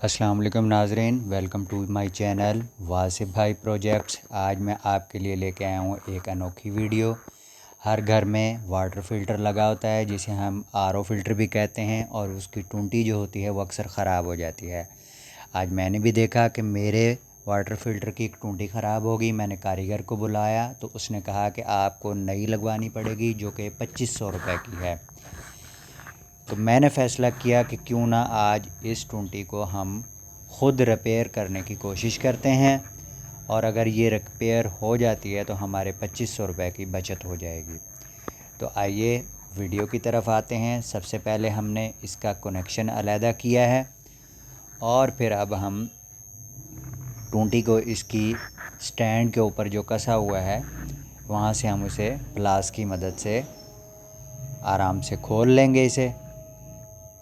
अस्सलाम वालेकुम नाज़रीन, welcome to my channel Wasif Bhai projects. आज मैं आपके लिए लेके आया हूँ एक अनोखी वीडियो। हर घर में वाटर फ़िल्टर लगा होता है जिसे हम आरओ फ़िल्टर भी कहते हैं, और उसकी टूटी जो होती है वो अक्सर ख़राब हो जाती है। आज मैंने भी देखा कि मेरे वाटर फ़िल्टर की एक टूटी ख़राब हो गई। मैंने कारीगर को बुलाया तो उसने कहा कि आपको नई लगवानी पड़ेगी, जो कि 2500 रुपये की है। तो मैंने फ़ैसला किया कि क्यों ना आज इस टूटी को हम ख़ुद रिपेयर करने की कोशिश करते हैं, और अगर ये रिपेयर हो जाती है तो हमारे 2500 रुपये की बचत हो जाएगी। तो आइए वीडियो की तरफ आते हैं। सबसे पहले हमने इसका कनेक्शन अलहदा किया है, और फिर अब हम टूटी को इसकी स्टैंड के ऊपर जो कसा हुआ है वहाँ से हम उसे प्लास की मदद से आराम से खोल लेंगे इसे।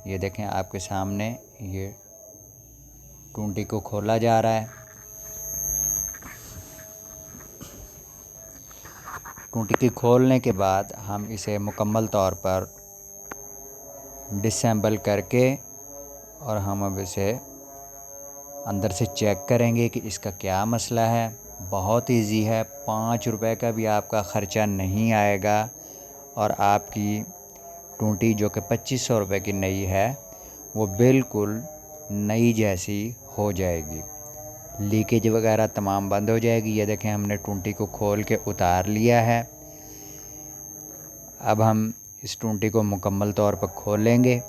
ये देखें आपके सामने, ये टूटी को खोला जा रहा है। टूटी के खोलने के बाद हम इसे मुकम्मल तौर पर डिसेंबल करके, और हम अब इसे अंदर से चेक करेंगे कि इसका क्या मसला है। बहुत इजी है, 5 रुपए का भी आपका ख़र्चा नहीं आएगा, और आपकी टूटी जो कि 2500 रुपये की नई है वो बिल्कुल नई जैसी हो जाएगी। लीकेज वगैरह तमाम बंद हो जाएगी। ये देखें हमने टूटी को खोल के उतार लिया है। अब हम इस टूटी को मुकम्मल तौर पर खोलेंगे।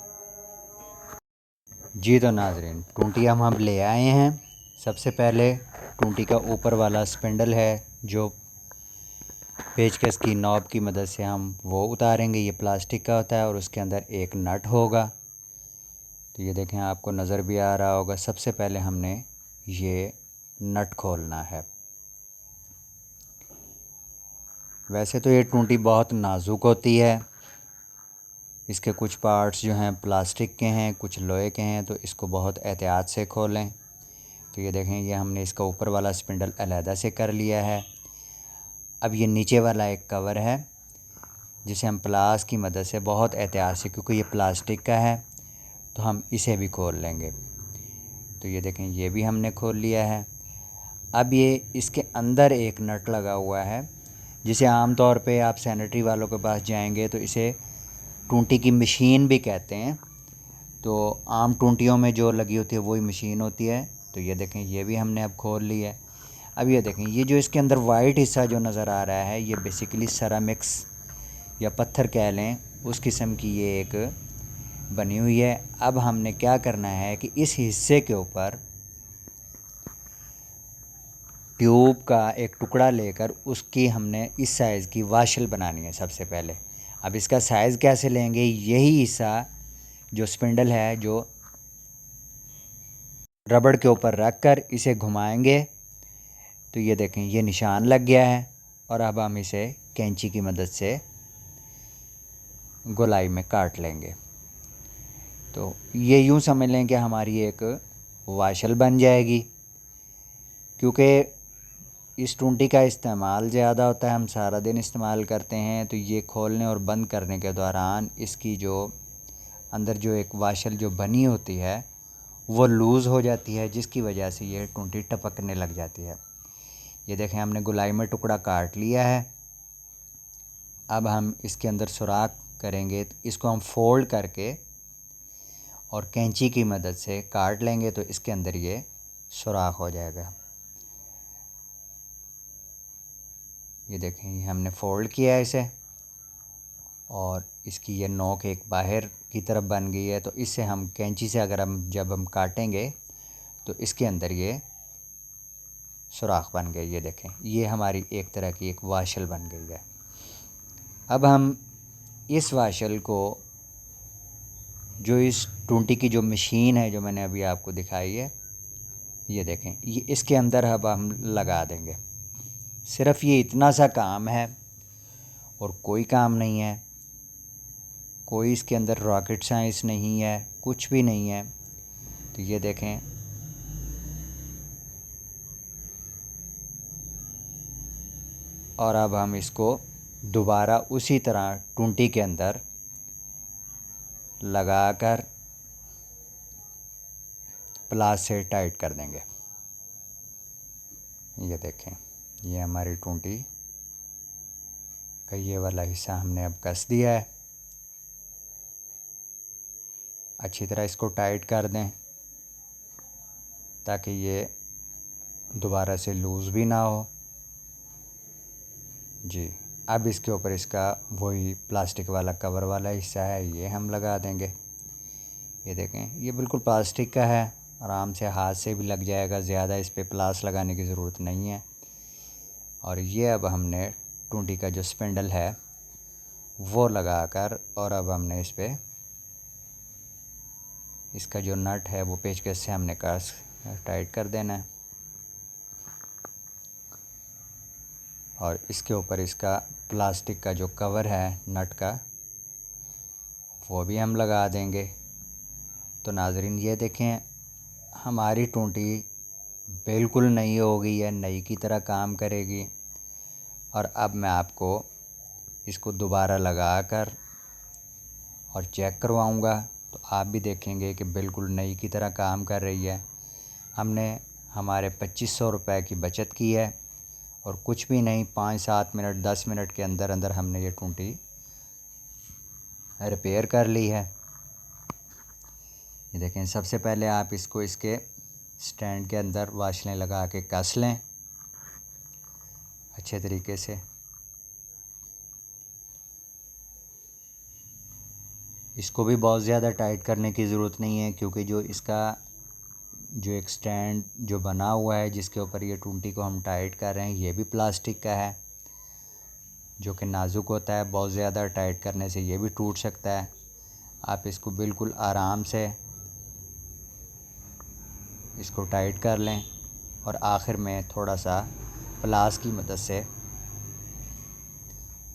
जी तो नाज़रीन, टूटी हम ले आए हैं। सबसे पहले टूटी का ऊपर वाला स्पिंडल है जो पेचकस की नॉब की मदद से हम वो उतारेंगे। ये प्लास्टिक का होता है और उसके अंदर एक नट होगा। तो ये देखें आपको नज़र भी आ रहा होगा। सबसे पहले हमने ये नट खोलना है। वैसे तो ये टूटी बहुत नाजुक होती है। इसके कुछ पार्ट्स जो हैं प्लास्टिक के हैं, कुछ लोहे के हैं, तो इसको बहुत एहतियात से खोलें। तो ये देखें, ये हमने इसका ऊपर वाला स्पिंडल अलहदा से कर लिया है। अब ये नीचे वाला एक कवर है जिसे हम प्लास की मदद से बहुत एहतियात से, क्योंकि ये प्लास्टिक का है, तो हम इसे भी खोल लेंगे। तो ये देखें, ये भी हमने खोल लिया है। अब ये इसके अंदर एक नट लगा हुआ है जिसे आम तौर पे आप सैनिटरी वालों के पास जाएंगे तो इसे टूटी की मशीन भी कहते हैं। तो आम टूटियों में जो लगी होती है वही मशीन होती है। तो ये देखें, ये भी हमने अब खोल ली है। अब ये देखें, ये जो इसके अंदर वाइट हिस्सा जो नज़र आ रहा है ये बेसिकली सेरामिक्स या पत्थर कह लें, उस किस्म की ये एक बनी हुई है। अब हमने क्या करना है कि इस हिस्से के ऊपर ट्यूब का एक टुकड़ा लेकर उसकी हमने इस साइज़ की वाशल बनानी है सबसे पहले। अब इसका साइज़ कैसे लेंगे, यही हिस्सा जो स्पिंडल है जो रबड़ के ऊपर रख कर इसे घुमाएंगे। तो ये देखें, ये निशान लग गया है, और अब हम इसे कैंची की मदद से गोलाई में काट लेंगे। तो ये यूँ समझ लें कि हमारी एक वाशल बन जाएगी। क्योंकि इस टूटी का इस्तेमाल ज़्यादा होता है, हम सारा दिन इस्तेमाल करते हैं, तो ये खोलने और बंद करने के दौरान इसकी जो अंदर जो एक वाशल जो बनी होती है वो लूज़ हो जाती है, जिसकी वजह से ये टूटी टपकने लग जाती है। ये देखें, हमने गोलाई में टुकड़ा काट लिया है। अब हम इसके अंदर सुराख करेंगे, तो इसको हम फोल्ड करके और कैंची की मदद से काट लेंगे, तो इसके अंदर ये सुराख हो जाएगा। ये देखें, ये हमने फ़ोल्ड किया है इसे, और इसकी ये नोक एक बाहर की तरफ बन गई है। तो इससे हम कैंची से अगर हम जब हम काटेंगे तो इसके अंदर ये सुराख बन गई। ये देखें, ये हमारी एक तरह की एक वाशल बन गई है। अब हम इस वाशल को, जो इस टूटी की जो मशीन है जो मैंने अभी आपको दिखाई है, ये देखें, ये इसके अंदर अब हम लगा देंगे। सिर्फ़ ये इतना सा काम है और कोई काम नहीं है। कोई इसके अंदर रॉकेट साइंस नहीं है, कुछ भी नहीं है। तो ये देखें, और अब हम इसको दोबारा उसी तरह टूटी के अंदर लगाकर प्लास से टाइट कर देंगे। ये देखें, ये हमारी टूटी का ये वाला हिस्सा हमने अब कस दिया है। अच्छी तरह इसको टाइट कर दें ताकि ये दोबारा से लूज़ भी ना हो। जी, अब इसके ऊपर इसका वही प्लास्टिक वाला कवर वाला हिस्सा है, ये हम लगा देंगे। ये देखें, ये बिल्कुल प्लास्टिक का है, आराम से हाथ से भी लग जाएगा, ज़्यादा इस पर प्लास लगाने की ज़रूरत नहीं है। और ये अब हमने टूटी का जो स्पिंडल है वो लगाकर, और अब हमने इस पर इसका जो नट है वो पेचकस से हमने कस टाइट कर देना है। और इसके ऊपर इसका प्लास्टिक का जो कवर है नट का वो भी हम लगा देंगे। तो नाज़रीन, ये देखें, हमारी टूटी बिल्कुल नई हो गई है, नई की तरह काम करेगी। और अब मैं आपको इसको दोबारा लगाकर और चेक करवाऊंगा, तो आप भी देखेंगे कि बिल्कुल नई की तरह काम कर रही है। हमने हमारे 2500 रुपये की बचत की है और कुछ भी नहीं, 5-7 मिनट 10 मिनट के अंदर अंदर हमने ये टूटी रिपेयर कर ली है। ये देखें, सबसे पहले आप इसको इसके स्टैंड के अंदर वाशलें लगा के कस लें अच्छे तरीके से। इसको भी बहुत ज़्यादा टाइट करने की ज़रूरत नहीं है, क्योंकि जो इसका जो एक स्टैंड जो बना हुआ है जिसके ऊपर ये टूटी को हम टाइट कर रहे हैं, ये भी प्लास्टिक का है जो कि नाज़ुक होता है। बहुत ज़्यादा टाइट करने से ये भी टूट सकता है। आप इसको बिल्कुल आराम से इसको टाइट कर लें और आखिर में थोड़ा सा प्लास की मदद से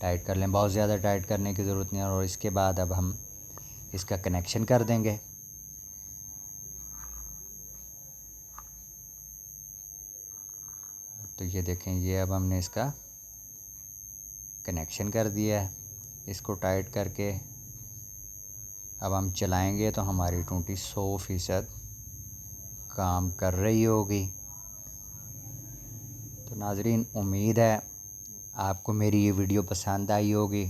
टाइट कर लें। बहुत ज़्यादा टाइट करने की ज़रूरत नहीं है। और इसके बाद अब हम इसका कनेक्शन कर देंगे। तो ये देखें, ये अब हमने इसका कनेक्शन कर दिया है। इसको टाइट करके अब हम चलाएंगे तो हमारी टूटी 100% काम कर रही होगी। तो नाज़रीन, उम्मीद है आपको मेरी ये वीडियो पसंद आई होगी।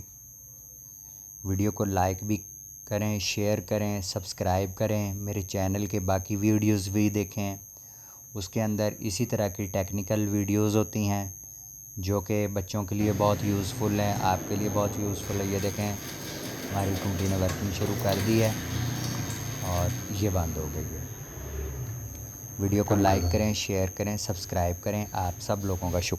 वीडियो को लाइक भी करें, शेयर करें, सब्सक्राइब करें। मेरे चैनल के बाकी वीडियोस भी देखें, उसके अंदर इसी तरह की टेक्निकल वीडियोस होती हैं जो कि बच्चों के लिए बहुत यूज़फुल हैं, आपके लिए बहुत यूज़फुल है। ये देखें, हमारी टूटी ने वर्किंग शुरू कर दी है और ये बंद हो गई है। वीडियो को लाइक करें, शेयर करें, सब्सक्राइब करें। आप सब लोगों का शुक्रिया।